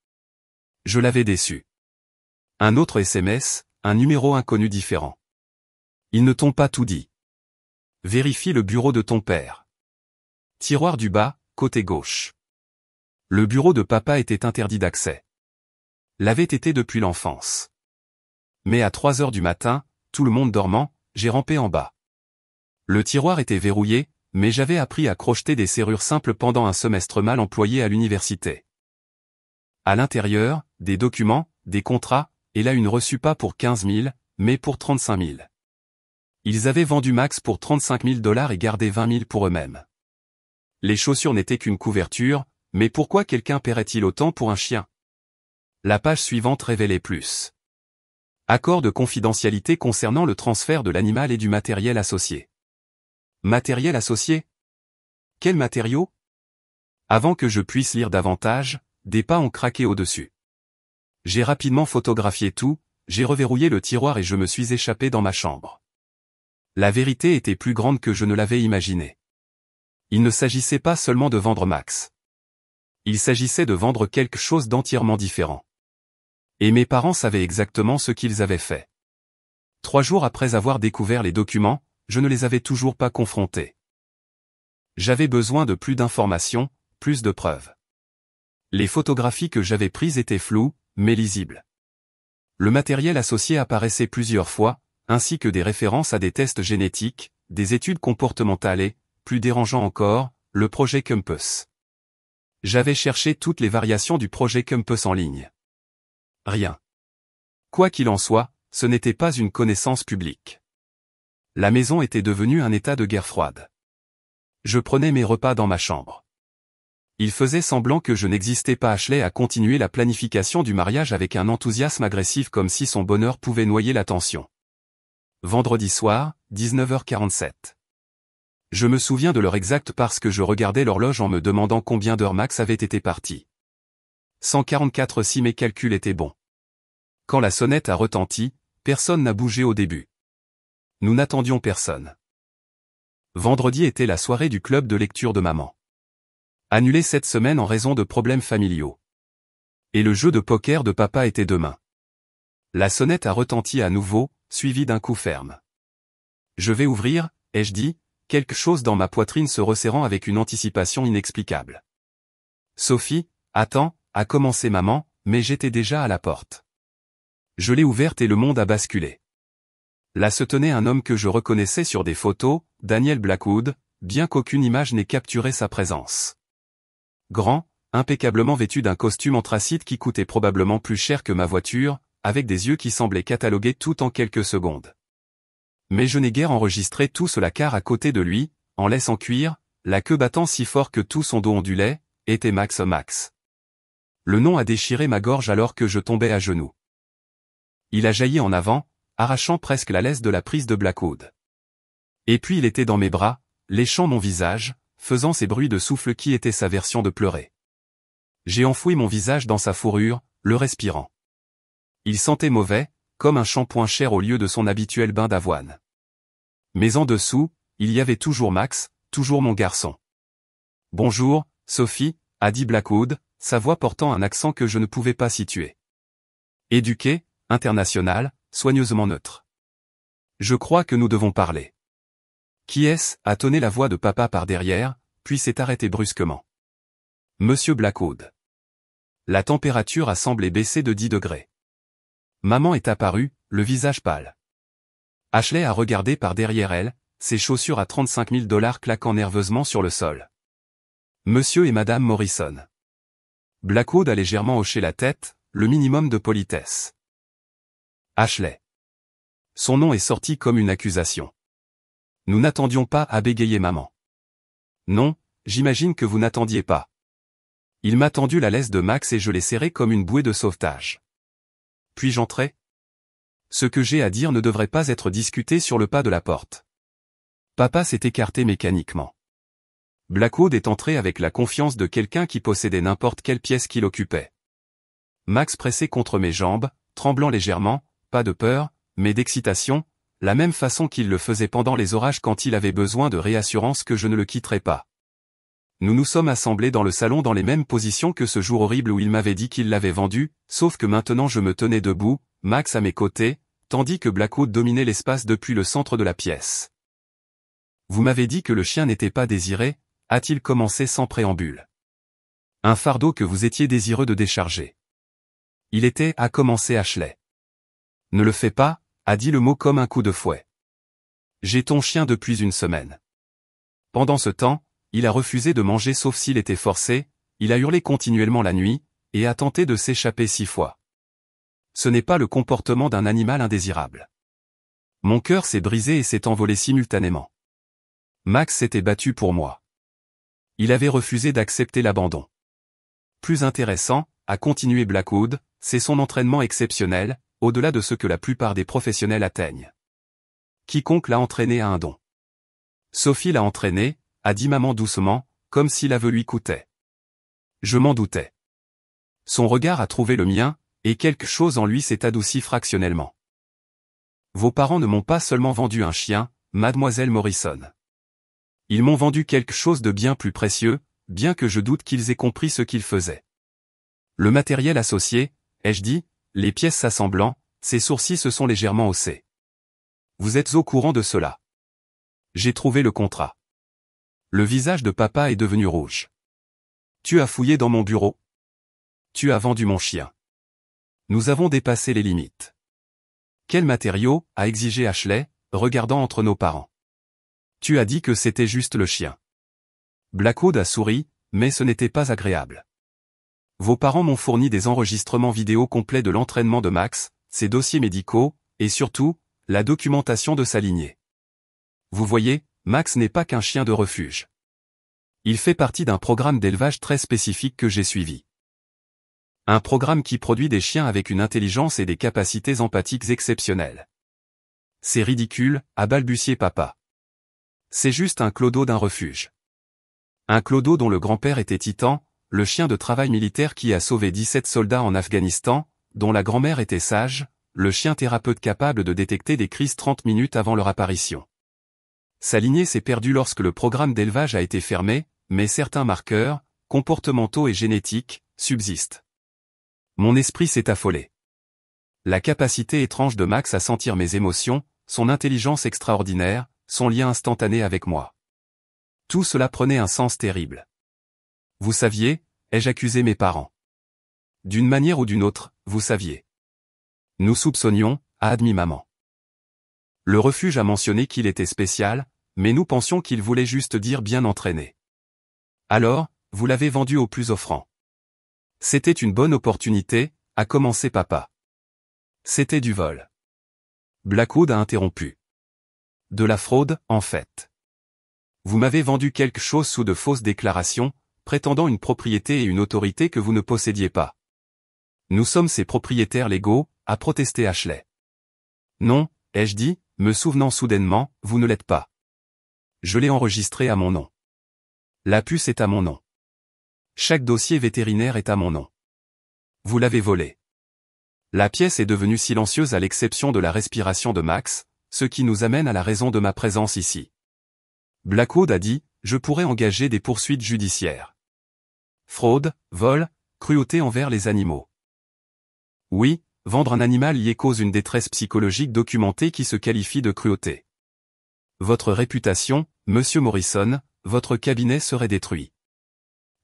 Je l'avais déçu. Un autre SMS, un numéro inconnu différent. Ils ne t'ont pas tout dit. Vérifie le bureau de ton père. Tiroir du bas, côté gauche. Le bureau de papa était interdit d'accès. L'avait été depuis l'enfance. Mais à 3 heures du matin, tout le monde dormant, j'ai rampé en bas. Le tiroir était verrouillé, mais j'avais appris à crocheter des serrures simples pendant un semestre mal employé à l'université. À l'intérieur, des documents, des contrats, et là une reçue pas pour 15 000, mais pour 35 000. Ils avaient vendu Max pour 35 000 $ et gardé 20 000 pour eux-mêmes. Les chaussures n'étaient qu'une couverture, mais pourquoi quelqu'un paierait-il autant pour un chien? La page suivante révélait plus. Accord de confidentialité concernant le transfert de l'animal et du matériel associé. Matériel associé? Quel matériau? Avant que je puisse lire davantage, des pas ont craqué au-dessus. J'ai rapidement photographié tout, j'ai reverrouillé le tiroir et je me suis échappé dans ma chambre. La vérité était plus grande que je ne l'avais imaginé. Il ne s'agissait pas seulement de vendre Max. Il s'agissait de vendre quelque chose d'entièrement différent. Et mes parents savaient exactement ce qu'ils avaient fait. 3 jours après avoir découvert les documents, je ne les avais toujours pas confrontés. J'avais besoin de plus d'informations, plus de preuves. Les photographies que j'avais prises étaient floues, mais lisibles. Le matériel associé apparaissait plusieurs fois, ainsi que des références à des tests génétiques, des études comportementales et, plus dérangeant encore, le projet Compass. J'avais cherché toutes les variations du projet Compass en ligne. Rien. Quoi qu'il en soit, ce n'était pas une connaissance publique. La maison était devenue un état de guerre froide. Je prenais mes repas dans ma chambre. Il faisait semblant que je n'existais pas. Ashley a continué la planification du mariage avec un enthousiasme agressif comme si son bonheur pouvait noyer l'attention. Vendredi soir, 19h47. Je me souviens de l'heure exacte parce que je regardais l'horloge en me demandant combien d'heures Max avait été parti. 144 si mes calculs étaient bons. Quand la sonnette a retenti, personne n'a bougé au début. Nous n'attendions personne. Vendredi était la soirée du club de lecture de maman. Annulée cette semaine en raison de problèmes familiaux. Et le jeu de poker de papa était demain. La sonnette a retenti à nouveau, suivi d'un coup ferme. Je vais ouvrir, ai-je dit, quelque chose dans ma poitrine se resserrant avec une anticipation inexplicable. Sophie, attends, a commencé maman, mais j'étais déjà à la porte. Je l'ai ouverte et le monde a basculé. Là se tenait un homme que je reconnaissais sur des photos, Daniel Blackwood, bien qu'aucune image n'ait capturé sa présence. Grand, impeccablement vêtu d'un costume anthracite qui coûtait probablement plus cher que ma voiture, avec des yeux qui semblaient cataloguer tout en quelques secondes. Mais je n'ai guère enregistré tout cela car à côté de lui, en laisse en cuir, la queue battant si fort que tout son dos ondulait, était Max. Le nom a déchiré ma gorge alors que je tombais à genoux. Il a jailli en avant, arrachant presque la laisse de la prise de Blackwood. Et puis il était dans mes bras, léchant mon visage, faisant ces bruits de souffle qui étaient sa version de pleurer. J'ai enfoui mon visage dans sa fourrure, le respirant. Il sentait mauvais, comme un shampoing cher au lieu de son habituel bain d'avoine. Mais en dessous, il y avait toujours Max, toujours mon garçon. « Bonjour, Sophie », a dit Blackwood, sa voix portant un accent que je ne pouvais pas situer. Éduqué, international, soigneusement neutre. « Je crois que nous devons parler. » Qui est-ce a tonné la voix de papa par derrière, puis s'est arrêté brusquement. Monsieur Blackwood. La température a semblé baisser de 10 degrés. Maman est apparue, le visage pâle. Ashley a regardé par derrière elle, ses chaussures à 35 000 $ claquant nerveusement sur le sol. Monsieur et Madame Morrison. Blackwood a légèrement hoché la tête, le minimum de politesse. Ashley. Son nom est sorti comme une accusation. Nous n'attendions pas, à bégayer maman. Non, j'imagine que vous n'attendiez pas. Il m'a tendu la laisse de Max et je l'ai serré comme une bouée de sauvetage. Puis-je entrer ? Ce que j'ai à dire ne devrait pas être discuté sur le pas de la porte. Papa s'est écarté mécaniquement. Blackwood est entré avec la confiance de quelqu'un qui possédait n'importe quelle pièce qu'il occupait. Max pressé contre mes jambes, tremblant légèrement, pas de peur, mais d'excitation, la même façon qu'il le faisait pendant les orages quand il avait besoin de réassurance que je ne le quitterais pas. Nous nous sommes assemblés dans le salon dans les mêmes positions que ce jour horrible où il m'avait dit qu'il l'avait vendu, sauf que maintenant je me tenais debout, Max à mes côtés, tandis que Blackwood dominait l'espace depuis le centre de la pièce. Vous m'avez dit que le chien n'était pas désiré, a-t-il commencé sans préambule. Un fardeau que vous étiez désireux de décharger. Il était, a commencé Ashley. Ne le fais pas, a dit le mot comme un coup de fouet. J'ai ton chien depuis une semaine. Pendant ce temps, il a refusé de manger sauf s'il était forcé, il a hurlé continuellement la nuit, et a tenté de s'échapper 6 fois. Ce n'est pas le comportement d'un animal indésirable. Mon cœur s'est brisé et s'est envolé simultanément. Max s'était battu pour moi. Il avait refusé d'accepter l'abandon. Plus intéressant, a continué Blackwood, c'est son entraînement exceptionnel, au-delà de ce que la plupart des professionnels atteignent. Quiconque l'a entraîné a un don. Sophie l'a entraîné, a dit maman doucement, comme si l'aveu lui coûtait. Je m'en doutais. Son regard a trouvé le mien, et quelque chose en lui s'est adouci fractionnellement. Vos parents ne m'ont pas seulement vendu un chien, mademoiselle Morrison. Ils m'ont vendu quelque chose de bien plus précieux, bien que je doute qu'ils aient compris ce qu'ils faisaient. Le matériel associé, ai-je dit, les pièces s'assemblant, ses sourcils se sont légèrement haussés. Vous êtes au courant de cela. J'ai trouvé le contrat. Le visage de papa est devenu rouge. Tu as fouillé dans mon bureau. Tu as vendu mon chien. Nous avons dépassé les limites. Quel matériau, a exigé Ashley, regardant entre nos parents. Tu as dit que c'était juste le chien. Blackwood a souri, mais ce n'était pas agréable. Vos parents m'ont fourni des enregistrements vidéo complets de l'entraînement de Max, ses dossiers médicaux, et surtout, la documentation de sa lignée. Vous voyez, Max n'est pas qu'un chien de refuge. Il fait partie d'un programme d'élevage très spécifique que j'ai suivi. Un programme qui produit des chiens avec une intelligence et des capacités empathiques exceptionnelles. C'est ridicule, a balbutié papa. C'est juste un clodo d'un refuge. Un clodo dont le grand-père était Titan, le chien de travail militaire qui a sauvé 17 soldats en Afghanistan, dont la grand-mère était Sage, le chien thérapeute capable de détecter des crises 30 minutes avant leur apparition. Sa lignée s'est perdue lorsque le programme d'élevage a été fermé, mais certains marqueurs, comportementaux et génétiques, subsistent. Mon esprit s'est affolé. La capacité étrange de Max à sentir mes émotions, son intelligence extraordinaire, son lien instantané avec moi. Tout cela prenait un sens terrible. Vous saviez, ai-je accusé mes parents. D'une manière ou d'une autre, vous saviez. Nous soupçonnions, a admis maman. Le refuge a mentionné qu'il était spécial, mais nous pensions qu'il voulait juste dire bien entraîné. Alors, vous l'avez vendu au plus offrant. C'était une bonne opportunité, a commencé papa. C'était du vol. Blackwood a interrompu. De la fraude, en fait. Vous m'avez vendu quelque chose sous de fausses déclarations, prétendant une propriété et une autorité que vous ne possédiez pas. Nous sommes ses propriétaires légaux, a protesté Ashley. Non, ai-je dit, me souvenant soudainement, vous ne l'êtes pas. Je l'ai enregistré à mon nom. La puce est à mon nom. Chaque dossier vétérinaire est à mon nom. Vous l'avez volé. La pièce est devenue silencieuse à l'exception de la respiration de Max, ce qui nous amène à la raison de ma présence ici. Blackwood a dit, je pourrais engager des poursuites judiciaires. Fraude, vol, cruauté envers les animaux. Oui, vendre un animal y cause une détresse psychologique documentée qui se qualifie de cruauté. Votre réputation, Monsieur Morrison, votre cabinet serait détruit.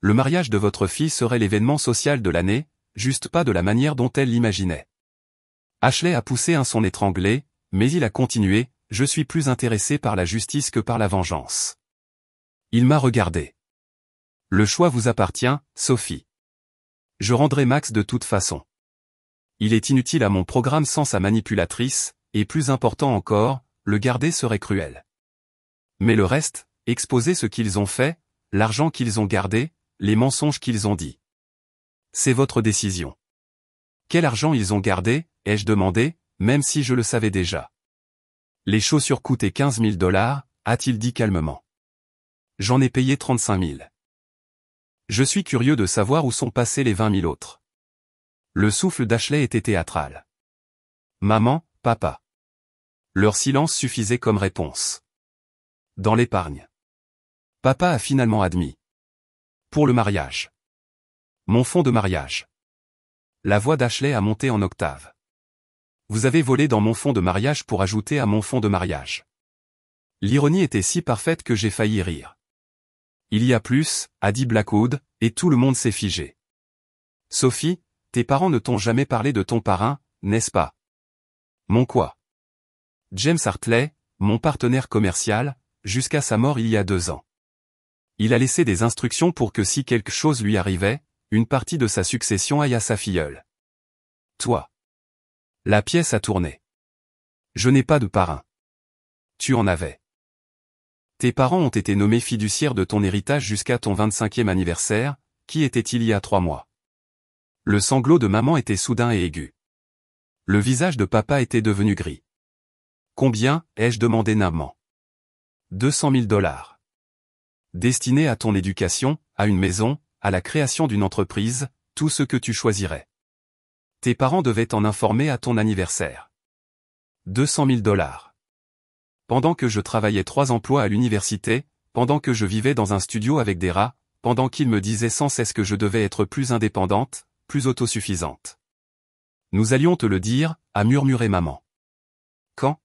Le mariage de votre fille serait l'événement social de l'année, juste pas de la manière dont elle l'imaginait. Ashley a poussé un son étranglé, mais il a continué, je suis plus intéressé par la justice que par la vengeance. Il m'a regardé. Le choix vous appartient, Sophie. Je rendrai Max de toute façon. Il est inutile à mon programme sans sa manipulatrice, et plus important encore, le garder serait cruel. Mais le reste, exposer ce qu'ils ont fait, l'argent qu'ils ont gardé, les mensonges qu'ils ont dit. C'est votre décision. Quel argent ils ont gardé, ai-je demandé, même si je le savais déjà. Les chaussures coûtaient 15 000 $, a-t-il dit calmement. J'en ai payé 35 000. Je suis curieux de savoir où sont passés les 20 000 autres. Le souffle d'Ashley était théâtral. Maman, papa. Leur silence suffisait comme réponse. Dans l'épargne. Papa a finalement admis. Pour le mariage. Mon fonds de mariage. La voix d'Ashley a monté en octave. Vous avez volé dans mon fonds de mariage pour ajouter à mon fonds de mariage. L'ironie était si parfaite que j'ai failli rire. Il y a plus, a dit Blackwood, et tout le monde s'est figé. Sophie, tes parents ne t'ont jamais parlé de ton parrain, n'est-ce pas? Mon quoi? James Hartley, mon partenaire commercial, jusqu'à sa mort il y a 2 ans. Il a laissé des instructions pour que si quelque chose lui arrivait, une partie de sa succession aille à sa filleule. Toi. La pièce a tourné. Je n'ai pas de parrain. Tu en avais. Tes parents ont été nommés fiduciaires de ton héritage jusqu'à ton 25e anniversaire, qui était-il il y a 3 mois. Le sanglot de maman était soudain et aigu. Le visage de papa était devenu gris. Combien, ai-je demandé naïvement. 200 000 $. Destiné à ton éducation, à une maison, à la création d'une entreprise, tout ce que tu choisirais. Tes parents devaient t'en informer à ton anniversaire. 200 000 $. Pendant que je travaillais 3 emplois à l'université, pendant que je vivais dans un studio avec des rats, pendant qu'ils me disaient sans cesse que je devais être plus indépendante, plus autosuffisante. Nous allions te le dire, a murmuré maman. Quand?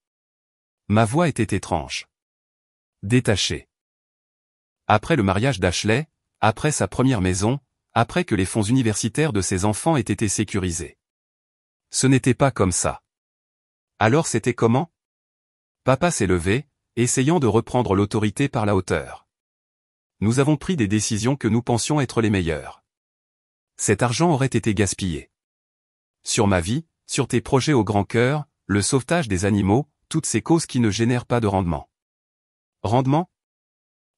Ma voix était étrange. Détachée. Après le mariage d'Ashley, après sa première maison, après que les fonds universitaires de ses enfants aient été sécurisés. Ce n'était pas comme ça. Alors c'était comment? Papa s'est levé, essayant de reprendre l'autorité par la hauteur. Nous avons pris des décisions que nous pensions être les meilleures. Cet argent aurait été gaspillé. Sur ma vie, sur tes projets au grand cœur, le sauvetage des animaux, toutes ces causes qui ne génèrent pas de rendement. Rendement?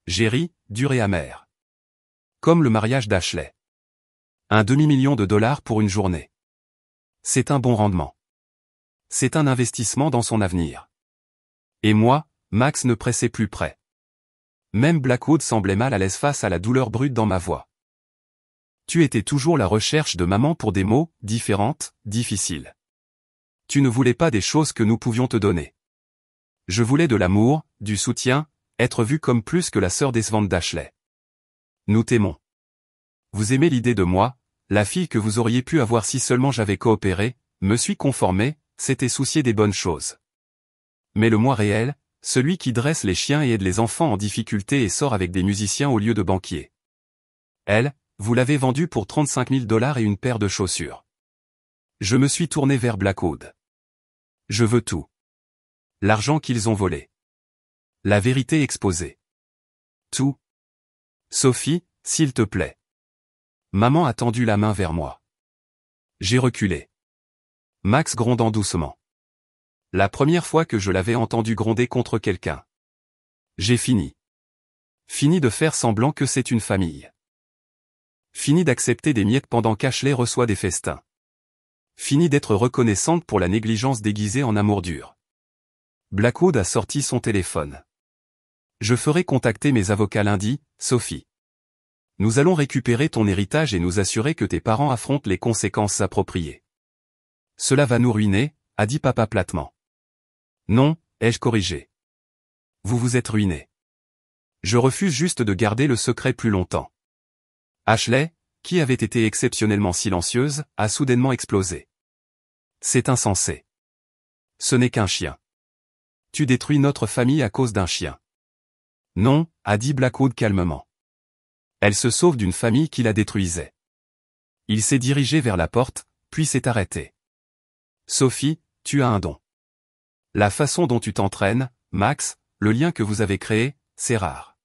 J'ai ri, dur et amer. Comme le mariage d'Ashley. Un demi-million de dollars pour une journée. C'est un bon rendement. C'est un investissement dans son avenir. Et moi, Max ne pressait plus près. Même Blackwood semblait mal à l'aise face à la douleur brute dans ma voix. Tu étais toujours la recherche de maman pour des mots, différentes, difficiles. Tu ne voulais pas des choses que nous pouvions te donner. Je voulais de l'amour, du soutien, être vu comme plus que la sœur décevante d'Ashley. Nous t'aimons. Vous aimez l'idée de moi, la fille que vous auriez pu avoir si seulement j'avais coopéré, me suis conformé, s'était soucié des bonnes choses. Mais le moi réel, celui qui dresse les chiens et aide les enfants en difficulté et sort avec des musiciens au lieu de banquiers. Elle, vous l'avez vendue pour 35 000 $ et une paire de chaussures. Je me suis tourné vers Blackwood. Je veux tout. L'argent qu'ils ont volé. La vérité exposée. Tout. Sophie, s'il te plaît. Maman a tendu la main vers moi. J'ai reculé. Max grondant doucement. La première fois que je l'avais entendu gronder contre quelqu'un. J'ai fini. Fini de faire semblant que c'est une famille. Fini d'accepter des miettes pendant qu'Ashley reçoit des festins. Fini d'être reconnaissante pour la négligence déguisée en amour dur. Blackwood a sorti son téléphone. Je ferai contacter mes avocats lundi, Sophie. Nous allons récupérer ton héritage et nous assurer que tes parents affrontent les conséquences appropriées. Cela va nous ruiner, a dit papa platement. Non, ai-je corrigé. Vous vous êtes ruiné. Je refuse juste de garder le secret plus longtemps. Ashley, qui avait été exceptionnellement silencieuse, a soudainement explosé. C'est insensé. Ce n'est qu'un chien. tu détruis notre famille à cause d'un chien. Non, a dit Blackwood calmement. Elle se sauve d'une famille qui la détruisait. Il s'est dirigé vers la porte, puis s'est arrêté. Sophie, tu as un don. La façon dont tu t'entraînes, Max, le lien que vous avez créé, c'est rare.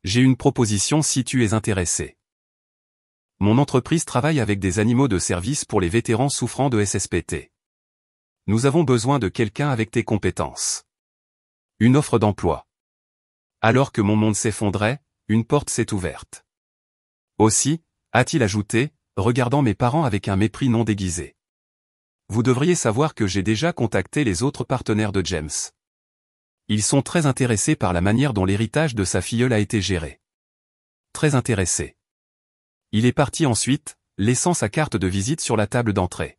J'ai une proposition si tu es intéressé. Mon entreprise travaille avec des animaux de service pour les vétérans souffrant de SSPT. Nous avons besoin de quelqu'un avec tes compétences. Une offre d'emploi. Alors que mon monde s'effondrait, une porte s'est ouverte. Aussi, a-t-il ajouté, regardant mes parents avec un mépris non déguisé. Vous devriez savoir que j'ai déjà contacté les autres partenaires de James. Ils sont très intéressés par la manière dont l'héritage de sa filleule a été géré. Très intéressés. Il est parti ensuite, laissant sa carte de visite sur la table d'entrée.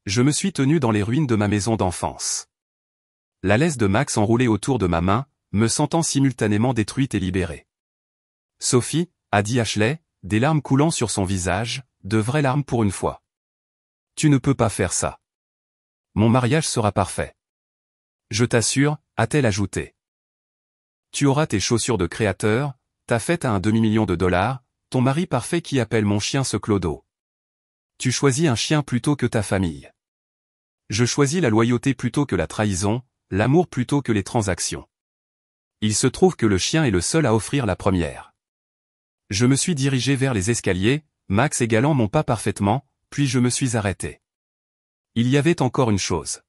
Je me suis tenu dans les ruines de ma maison d'enfance. La laisse de Max enroulée autour de ma main, me sentant simultanément détruite et libérée. Sophie, a dit Ashley, des larmes coulant sur son visage, de vraies larmes pour une fois. Tu ne peux pas faire ça. Mon mariage sera parfait. Je t'assure, a-t-elle ajouté. Tu auras tes chaussures de créateur, ta fête à $1 demi-million, ton mari parfait qui appelle mon chien ce clodo. Tu choisis un chien plutôt que ta famille. Je choisis la loyauté plutôt que la trahison, l'amour plutôt que les transactions. Il se trouve que le chien est le seul à offrir la première. Je me suis dirigé vers les escaliers, Max égalant mon pas parfaitement, puis je me suis arrêté. Il y avait encore une chose.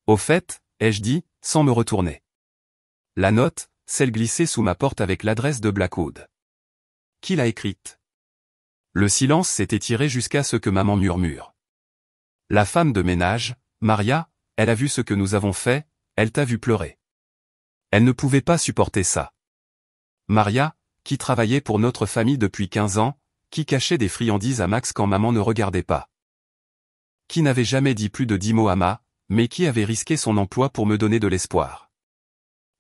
Au fait, ai-je dit, sans me retourner. La note, celle glissée sous ma porte avec l'adresse de Blackwood. Qui l'a écrite? Le silence s'est étiré jusqu'à ce que maman murmure. La femme de ménage, Maria, elle a vu ce que nous avons fait, elle t'a vu pleurer. Elle ne pouvait pas supporter ça. Maria, qui travaillait pour notre famille depuis 15 ans, qui cachait des friandises à Max quand maman ne regardait pas. Qui n'avait jamais dit plus de 10 mots à ma, mais qui avait risqué son emploi pour me donner de l'espoir.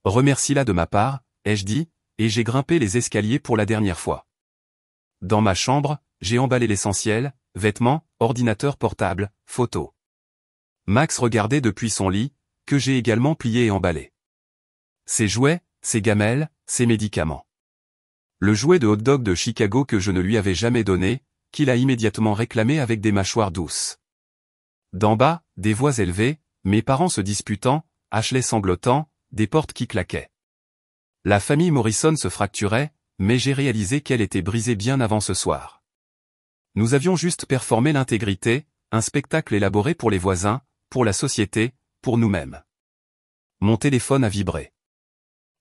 Remercie-la de ma part, ai-je dit, et j'ai grimpé les escaliers pour la dernière fois. Dans ma chambre, j'ai emballé l'essentiel, vêtements, ordinateur portable, photos. Max regardait depuis son lit, que j'ai également plié et emballé. Ses jouets, ses gamelles, ses médicaments. Le jouet de hot-dog de Chicago que je ne lui avais jamais donné, qu'il a immédiatement réclamé avec des mâchoires douces. D'en bas, des voix élevées, mes parents se disputant, Ashley sanglotant, des portes qui claquaient. La famille Morrison se fracturait, mais j'ai réalisé qu'elle était brisée bien avant ce soir. Nous avions juste performé l'intégrité, un spectacle élaboré pour les voisins, pour la société, pour nous-mêmes. Mon téléphone a vibré.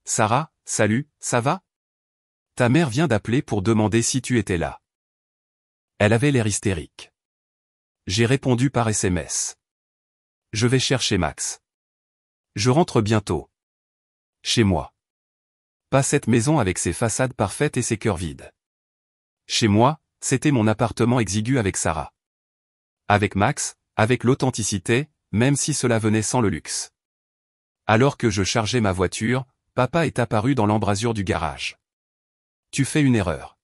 Sarah, salut, ça va? Ta mère vient d'appeler pour demander si tu étais là. Elle avait l'air hystérique. J'ai répondu par SMS. Je vais chercher Max. Je rentre bientôt. Chez moi. Pas cette maison avec ses façades parfaites et ses cœurs vides. Chez moi, c'était mon appartement exigu avec Sarah. Avec Max, avec l'authenticité, même si cela venait sans le luxe. Alors que je chargeais ma voiture, papa est apparu dans l'embrasure du garage. Tu fais une erreur.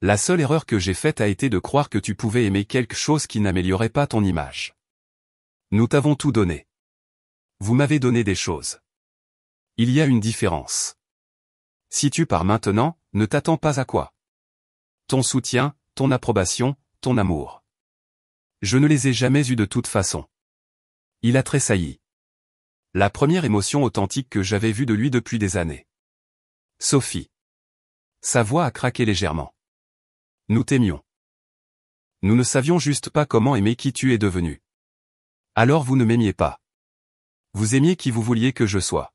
La seule erreur que j'ai faite a été de croire que tu pouvais aimer quelque chose qui n'améliorait pas ton image. Nous t'avons tout donné. Vous m'avez donné des choses. Il y a une différence. Si tu pars maintenant, ne t'attends pas à quoi? Ton soutien, ton approbation, ton amour. Je ne les ai jamais eus de toute façon. Il a tressailli. La première émotion authentique que j'avais vue de lui depuis des années. Sophie. Sa voix a craqué légèrement. Nous t'aimions. Nous ne savions juste pas comment aimer qui tu es devenu. Alors vous ne m'aimiez pas. Vous aimiez qui vous vouliez que je sois.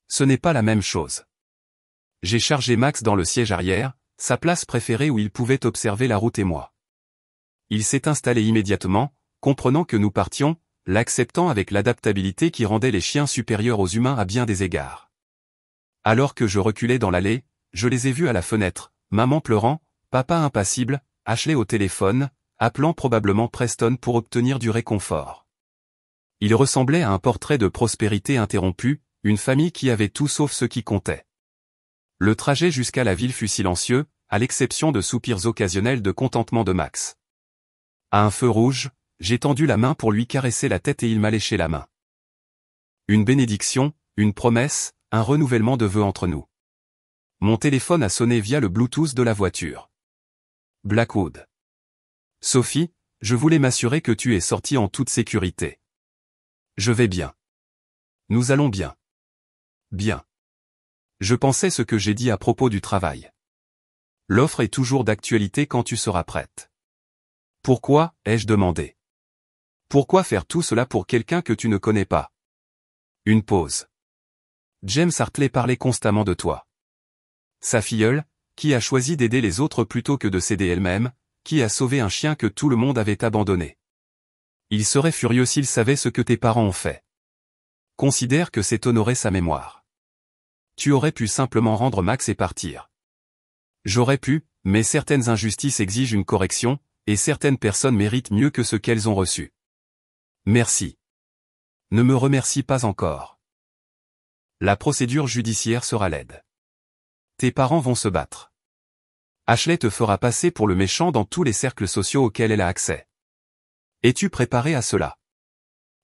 Ce n'est pas la même chose. J'ai chargé Max dans le siège arrière, sa place préférée où il pouvait observer la route et moi. Il s'est installé immédiatement, comprenant que nous partions, l'acceptant avec l'adaptabilité qui rendait les chiens supérieurs aux humains à bien des égards. Alors que je reculais dans l'allée, je les ai vus à la fenêtre, maman pleurant, papa impassible, Ashley au téléphone, appelant probablement Preston pour obtenir du réconfort. Il ressemblait à un portrait de prospérité interrompu, une famille qui avait tout sauf ce qui comptait. Le trajet jusqu'à la ville fut silencieux, à l'exception de soupirs occasionnels de contentement de Max. À un feu rouge, j'ai tendu la main pour lui caresser la tête et il m'a léché la main. Une bénédiction, une promesse, un renouvellement de vœux entre nous. Mon téléphone a sonné via le Bluetooth de la voiture. Blackwood. Sophie, je voulais m'assurer que tu es sortie en toute sécurité. Je vais bien. Nous allons bien. Bien. Je pensais ce que j'ai dit à propos du travail. L'offre est toujours d'actualité quand tu seras prête. Pourquoi, ai-je demandé. Pourquoi faire tout cela pour quelqu'un que tu ne connais pas? Une pause. James Hartley parlait constamment de toi. Sa filleule, qui a choisi d'aider les autres plutôt que de s'aider elle-même, qui a sauvé un chien que tout le monde avait abandonné. Il serait furieux s'il savait ce que tes parents ont fait. Considère que c'est honorer sa mémoire. Tu aurais pu simplement rendre Max et partir. J'aurais pu, mais certaines injustices exigent une correction, et certaines personnes méritent mieux que ce qu'elles ont reçu. Merci. Ne me remercie pas encore. La procédure judiciaire sera laide. Tes parents vont se battre. Ashley te fera passer pour le méchant dans tous les cercles sociaux auxquels elle a accès. Es-tu préparé à cela?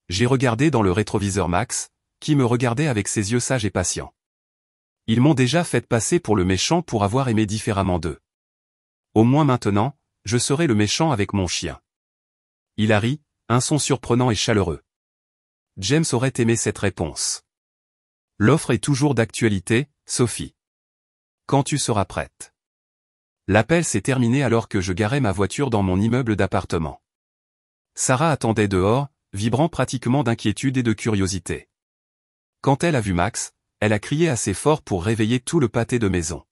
J'ai regardé dans le rétroviseur Max, qui me regardait avec ses yeux sages et patients. Ils m'ont déjà fait passer pour le méchant pour avoir aimé différemment d'eux. Au moins maintenant, je serai le méchant avec mon chien. Il a ri, un son surprenant et chaleureux. James aurait aimé cette réponse. L'offre est toujours d'actualité, Sophie. Quand tu seras prête. L'appel s'est terminé alors que je garais ma voiture dans mon immeuble d'appartement. Sarah attendait dehors, vibrant pratiquement d'inquiétude et de curiosité. Quand elle a vu Max, elle a crié assez fort pour réveiller tout le pâté de maison.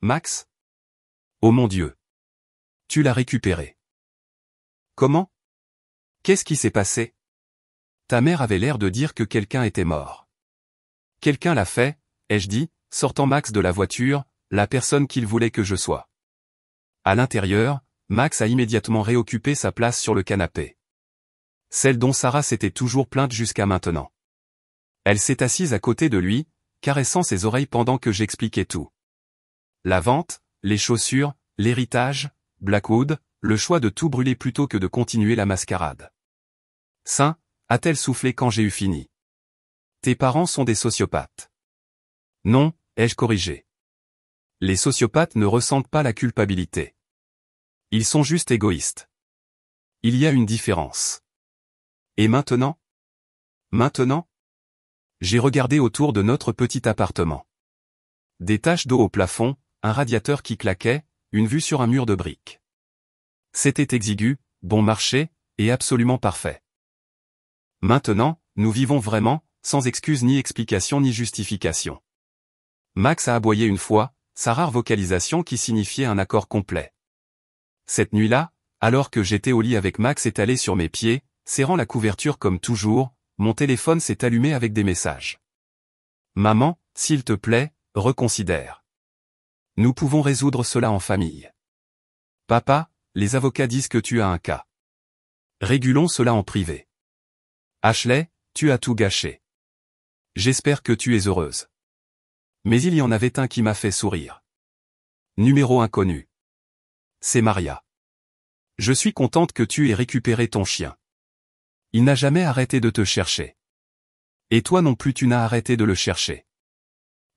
Max? Oh mon Dieu! Tu l'as récupéré. Comment? Qu'est-ce qui s'est passé? Ta mère avait l'air de dire que quelqu'un était mort. Quelqu'un l'a fait, ai-je dit, sortant Max de la voiture, la personne qu'il voulait que je sois. À l'intérieur, Max a immédiatement réoccupé sa place sur le canapé. Celle dont Sarah s'était toujours plainte jusqu'à maintenant. Elle s'est assise à côté de lui, caressant ses oreilles pendant que j'expliquais tout. La vente, les chaussures, l'héritage, Blackwood, le choix de tout brûler plutôt que de continuer la mascarade. Saint, a-t-elle soufflé quand j'ai eu fini. Tes parents sont des sociopathes. Non, ai-je corrigé. Les sociopathes ne ressentent pas la culpabilité. Ils sont juste égoïstes. Il y a une différence. Et maintenant? Maintenant? J'ai regardé autour de notre petit appartement. Des taches d'eau au plafond, un radiateur qui claquait, une vue sur un mur de briques. C'était exigu, bon marché, et absolument parfait. Maintenant, nous vivons vraiment, sans excuse ni explication ni justification. Max a aboyé une fois, sa rare vocalisation qui signifiait un accord complet. Cette nuit-là, alors que j'étais au lit avec Max étalé sur mes pieds, serrant la couverture comme toujours, mon téléphone s'est allumé avec des messages. Maman, s'il te plaît, reconsidère. Nous pouvons résoudre cela en famille. Papa, les avocats disent que tu as un cas. Régulons cela en privé. Ashley, tu as tout gâché. J'espère que tu es heureuse. Mais il y en avait un qui m'a fait sourire. Numéro inconnu. C'est Maria. Je suis contente que tu aies récupéré ton chien. Il n'a jamais arrêté de te chercher. Et toi non plus tu n'as arrêté de le chercher.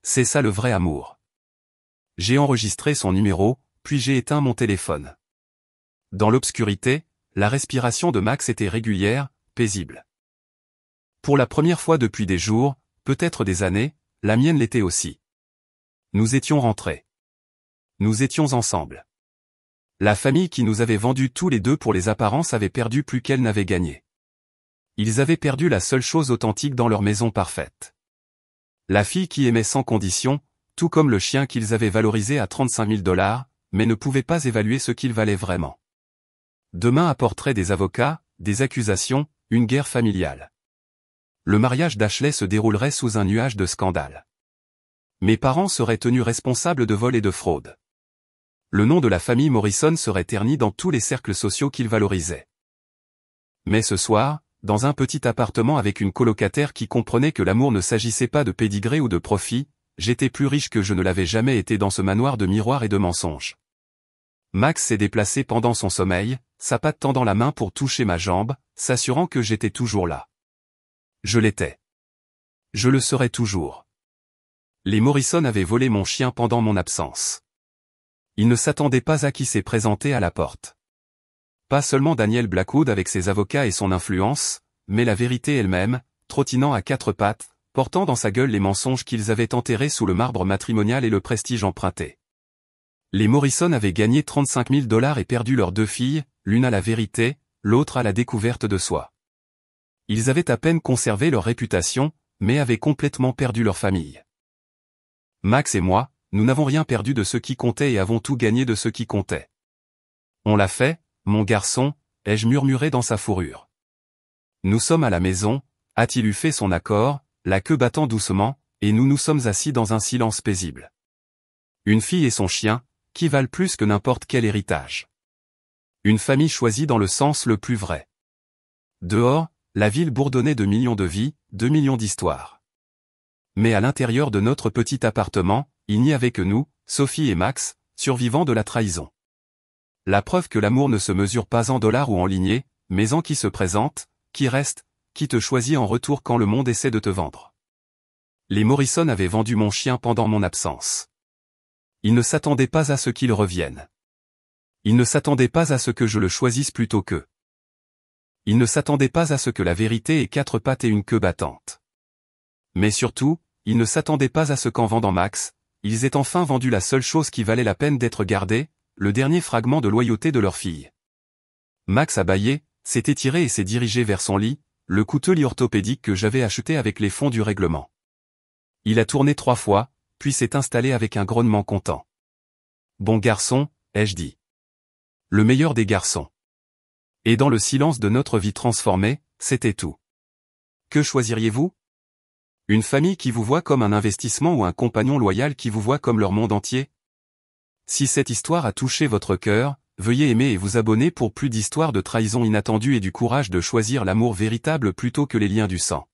C'est ça le vrai amour. J'ai enregistré son numéro, puis j'ai éteint mon téléphone. Dans l'obscurité, la respiration de Max était régulière, paisible. Pour la première fois depuis des jours, peut-être des années, la mienne l'était aussi. Nous étions rentrés. Nous étions ensemble. La famille qui nous avait vendus tous les deux pour les apparences avait perdu plus qu'elle n'avait gagné. Ils avaient perdu la seule chose authentique dans leur maison parfaite. La fille qui aimait sans condition, tout comme le chien qu'ils avaient valorisé à 35 000 $, mais ne pouvaient pas évaluer ce qu'il valait vraiment. Demain apporterait des avocats, des accusations, une guerre familiale. Le mariage d'Ashley se déroulerait sous un nuage de scandales. Mes parents seraient tenus responsables de vol et de fraude. Le nom de la famille Morrison serait terni dans tous les cercles sociaux qu'ils valorisaient. Mais ce soir, dans un petit appartement avec une colocataire qui comprenait que l'amour ne s'agissait pas de pédigré ou de profit, j'étais plus riche que je ne l'avais jamais été dans ce manoir de miroirs et de mensonges. Max s'est déplacé pendant son sommeil, sa patte tendant la main pour toucher ma jambe, s'assurant que j'étais toujours là. Je l'étais. Je le serai toujours. Les Morrison avaient volé mon chien pendant mon absence. Ils ne s'attendaient pas à qui s'est présenté à la porte. Pas seulement Daniel Blackwood avec ses avocats et son influence, mais la vérité elle-même, trottinant à quatre pattes, portant dans sa gueule les mensonges qu'ils avaient enterrés sous le marbre matrimonial et le prestige emprunté. Les Morrison avaient gagné 35 000 $ et perdu leurs deux filles, l'une à la vérité, l'autre à la découverte de soi. Ils avaient à peine conservé leur réputation, mais avaient complètement perdu leur famille. Max et moi, nous n'avons rien perdu de ce qui comptait et avons tout gagné de ce qui comptait. On l'a fait, mon garçon, ai-je murmuré dans sa fourrure. Nous sommes à la maison, a-t-il eu fait son accord, la queue battant doucement, et nous nous sommes assis dans un silence paisible. Une fille et son chien, qui valent plus que n'importe quel héritage. Une famille choisie dans le sens le plus vrai. Dehors, la ville bourdonnait de millions de vies, 2 millions d'histoires. Mais à l'intérieur de notre petit appartement, il n'y avait que nous, Sophie et Max, survivants de la trahison. La preuve que l'amour ne se mesure pas en dollars ou en lignées, mais en qui se présente, qui reste, qui te choisit en retour quand le monde essaie de te vendre. Les Morrison avaient vendu mon chien pendant mon absence. Ils ne s'attendaient pas à ce qu'il revienne. Ils ne s'attendaient pas à ce que je le choisisse plutôt qu'eux. Ils ne s'attendaient pas à ce que la vérité ait quatre pattes et une queue battante. Mais surtout, ils ne s'attendaient pas à ce qu'en vendant Max, ils aient enfin vendu la seule chose qui valait la peine d'être gardée, le dernier fragment de loyauté de leur fille. Max a bâillé, s'est étiré et s'est dirigé vers son lit, le coûteux lit orthopédique que j'avais acheté avec les fonds du règlement. Il a tourné 3 fois, puis s'est installé avec un grognement content. Bon garçon, ai-je dit. Le meilleur des garçons. Et dans le silence de notre vie transformée, c'était tout. Que choisiriez-vous? Une famille qui vous voit comme un investissement ou un compagnon loyal qui vous voit comme leur monde entier? Si cette histoire a touché votre cœur, veuillez aimer et vous abonner pour plus d'histoires de trahison inattendue et du courage de choisir l'amour véritable plutôt que les liens du sang.